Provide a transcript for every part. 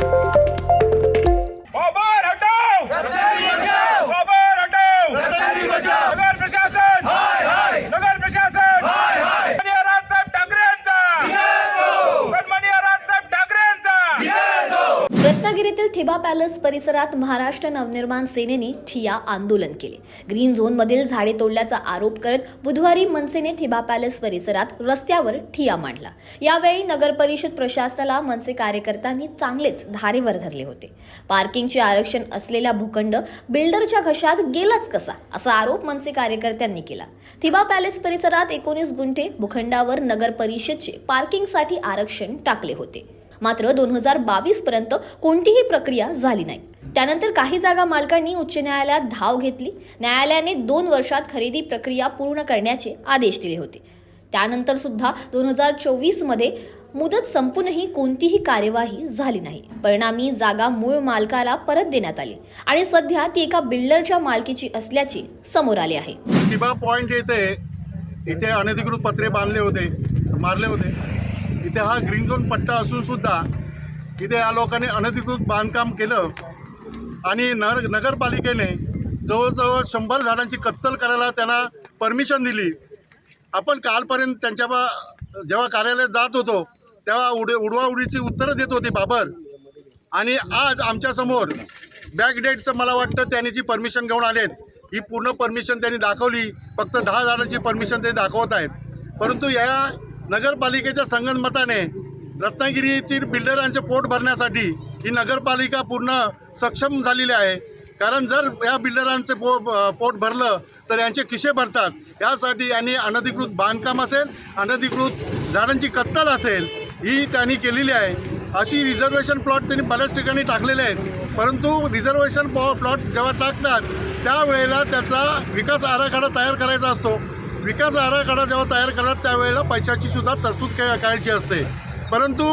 बाबर हटाओ, बाबर हटाओ, नगर प्रशासन, नगर प्रशासन, सन्माननीय राजसाहेब ठाकरे यांचा, सन्माननीय राजसाहेब ठाकरे यांचा। रत्नागिरीतील थिबा पॅलेस परिसरात महाराष्ट्र नवनिर्माण सेनेने ठिय्या आंदोलन केले। ग्रीन झोनमधील झाडे तोडल्याचा आरोप करत बुधवारी मनसेने थिबा पॅलेस परिसरात रस्त्यावर ठिय्या मांडला। यावेळी नगर परिषद प्रशासनाला मनसे कार्यकर्त्यांनी चांगलेच धारेवर धरले होते। पार्किंगचे आरक्षण असलेला भूखंड बिल्डरच्या घशात गेलाच कसा, असा आरोप मनसे कार्यकर्त्यांनी केला। थिबा पॅलेस परिसरात 19 गुंठे भूखंडावर नगर परिषदचे पार्किंगसाठी आरक्षण टाकले होते। मात्र 2022 पर्यंत कोणतीही प्रक्रिया झाली नाही। त्यानंतर काही जागा मालकांनी उच्च न्यायालयात धाव घेतली। न्यायालयाने 2 वर्षात खरेदी प्रक्रिया पूर्ण करण्याचे आदेश दिले होते। त्यानंतर सुद्धा 2024 मध्ये मुदत संपूनही कोणतीही कार्यवाही झाली नाही। परिणामी जागा मूळ मालकाला परत देण्यात आली आणि सध्या ती एका बिल्डरच्या मालकीची असल्याचे समोर आले आहे। थिबा पॉइंट इथे अनधिकृत पत्रे बांधले होते, मारले होते। इथे हा ग्रीन झोन पट्टा असून सुद्धा इथे या लोकांनी अनधिकृत बांधकाम केलं आणि नगरपालिकेने जवळजवळ 100 झाडांची कत्तल करायला त्यांना परमिशन दिली। आपण कालपर्यंत त्यांच्या जेव्हा कार्यालयात जात होतो तेव्हा उडवाउडीची उत्तरं देत होते बाबर, आणि आज आमच्यासमोर बॅकडेटचं मला वाटतं त्यांनी जी परमिशन घेऊन आलेत, ही पूर्ण परमिशन त्यांनी दाखवली। फक्त 10 झाडांची परमिशन ते दाखवत आहेत, परंतु या नगरपालिकेच्या संगनमताने रत्नागिरीतील बिल्डरांचे पोट भरण्यासाठी ही नगरपालिका पूर्ण सक्षम झालेली आहे। कारण जर या बिल्डरांचे पोट भरलं तर यांचे खिसे भरतात। यासाठी यांनी अनधिकृत बांधकाम असेल, अनधिकृत झाडांची कत्तल असेल, ही त्यांनी केलेली आहे। अशी रिझर्वेशन प्लॉट त्यांनी बऱ्याच ठिकाणी टाकलेले आहेत, परंतु रिझर्वेशन प्लॉट जेव्हा टाकतात त्यावेळेला त्याचा विकास आराखडा तयार करायचा असतो। विकास आराखडा जेव्हा तयार करतात त्यावेळेला पैशाची सुद्धा तरतूद करायची असते, परंतु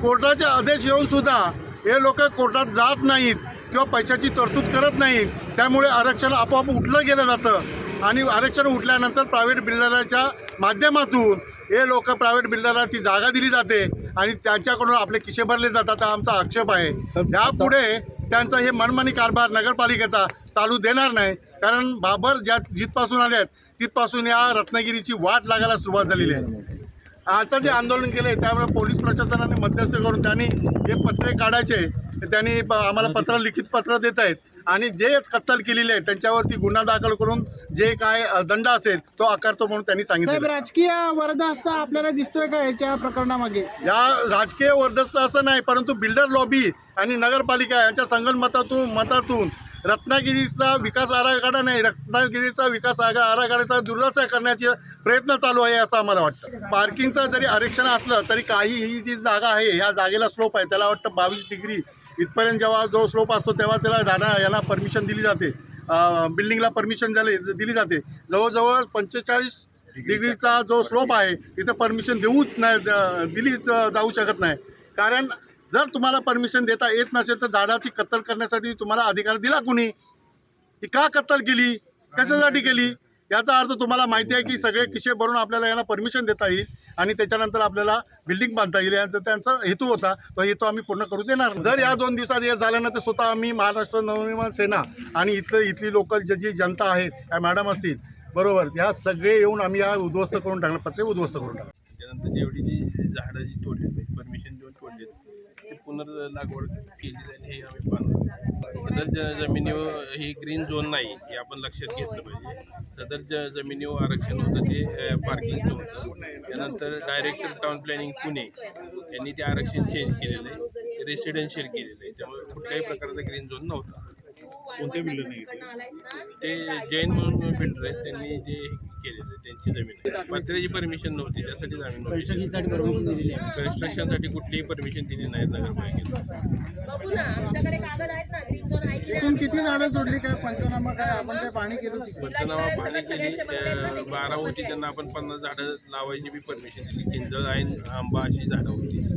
कोर्टाचे आदेश येऊन सुद्धा हे लोक कोर्टात जात नाहीत किंवा पैशाची तरतूद करत नाहीत। त्यामुळे आरक्षण आपोआप उठलं गेलं जातं आणि आरक्षण उठल्यानंतर प्रायव्हेट बिल्डराच्या माध्यमातून हे लोक प्रायव्हेट बिल्डरला ती जागा दिली जाते आणि त्यांच्याकडून आपले खिसे भरले जातात। हा आमचा आक्षेप आहे। यापुढे त्यांचा हे मनमानी कारभार नगरपालिकेचा चालू देणार नाही, कारण बाबर जिथपासून आले आहेत तिथपासून या रत्नागिरीची वाट लागायला सुरुवात झालेली आहे। आता जे आंदोलन केले त्यामुळे पोलीस प्रशासनाने मध्यस्थ करून त्यांनी हे पत्रे काढायचे, त्यांनी आम्हाला लिखित पत्र देत आहेत आणि जे कत्तल केलेले आहेत त्यांच्यावरती गुन्हा दाखल करून जे काय दंड असेल तो आकारतो म्हणून त्यांनी सांगितलं। राजकीय वरदहस्त आपल्याला दिसतोय का याच्या प्रकरणामागे? या राजकीय वरदहस्त असं नाही, परंतु बिल्डर लॉबी आणि नगरपालिका यांच्या संगनमतातून रत्नागिरीचा विकास आराखडा नाही, रत्नागिरीचा विकास आराखड्याचा दुर्दशा करण्याचे प्रयत्न चालू आहे असं आम्हाला वाटतं। पार्किंगचं जरी आरक्षण असलं तरी काही ही जी जागा आहे या जागेला स्लोप आहे, त्याला वाटतं 22 डिग्री इथपर्यंत जेव्हा जो स्लोप असतो तेव्हा त्याला यांना परमिशन दिली जाते, बिल्डिंगला परमिशन दिली जाते। जवळजवळ 45 डिग्रीचा जो स्लोप आहे तिथं परमिशन देऊच नाही, दिली जाऊ शकत नाही। कारण जर तुम्हाला परमिशन देता येत नसेल तर झाडाची कत्तल करण्यासाठी तुम्हाला अधिकार दिला कुणी? ती का कत्तल केली, कशासाठी केली? याचा अर्थ तुम्हाला माहिती आहे की सगळे खिसे भरून आपल्याला यांना परमिशन देता येईल आणि त्याच्यानंतर आपल्याला बिल्डिंग बांधता येईल, यांचा त्यांचा हेतू होता। तो हेतू आम्ही पूर्ण करू देणार। जर या 2 दिवसात हे झालं ना तर स्वतः आम्ही महाराष्ट्र नवनिर्माण सेना आणि इथली लोकल जी जनता आहे, या मॅडम असतील बरोबर, ह्या सगळे येऊन आम्ही या उद्ध्वस्त करून टाकणार, पत्रे उद्ध्वस्त करून टाकणार। त्यानंतर जेवढी जी झाडं जी तोडली परमिशन देऊन तोडली ते पुनर्लागवड केली जाईल हे आम्ही पाहतो। सदर जमिनीवर ही ग्रीन झोन नाही हे आपण लक्षात घेतलं पाहिजे। सदर जमिनीवर आरक्षण होतं ते पार्किंगचं होतं। त्यानंतर डायरेक्टर टाउन प्लॅनिंग पुणे यांनी ते आरक्षण चेंज केलेलं आहे, रेसिडेन्शियल केलेलं आहे, त्यामुळे कुठल्याही प्रकारचा ग्रीन झोन नव्हता। कोणत्या बिल्डरने ते जैन म्हणून बिल्डर आहेत, त्यांनी ते केलेलं आहे, त्यांची जमीन पत्र्याची परमिशन नव्हती, त्यासाठी जमीन कन्स्ट्रक्शनसाठी कुठलीही परमिशन दिली नाही नगरपालिकेने। किती झाडं जोडली, काय पंचनामा, काय आपण काय पाणी केलं? पंचनामा पाणी केली, 12 होती, त्यांना आपण 50 झाडं लावायची बी परमिशन दिली। किंजळ आहे, आंबा अशी झाडं होती।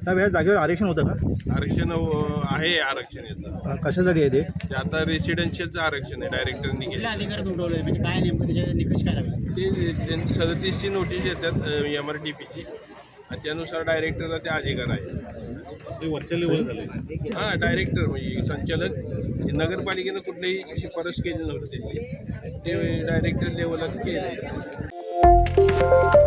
या जागेवर आरक्षण होतं का? आरक्षण आहे, आरक्षण येतं। कशासाठी आहे ते आता रेसिडेन्शियलचं आरक्षण आहे, डायरेक्टरनी केलं। म्हणजे काय नेमकं त्याचे निकष काय लागले? ते 37ची नोटीस येतात MRDPची, आणि त्यानुसार डायरेक्टरला ते अधिकार आहे. वरच्या लेवल झाले. हां, डायरेक्टर म्हणजे संचालक. नगरपालिकेनं कुठलीही शिफारस केली नव्हती त्याची, ते डायरेक्टर लेवलला केलं आहे.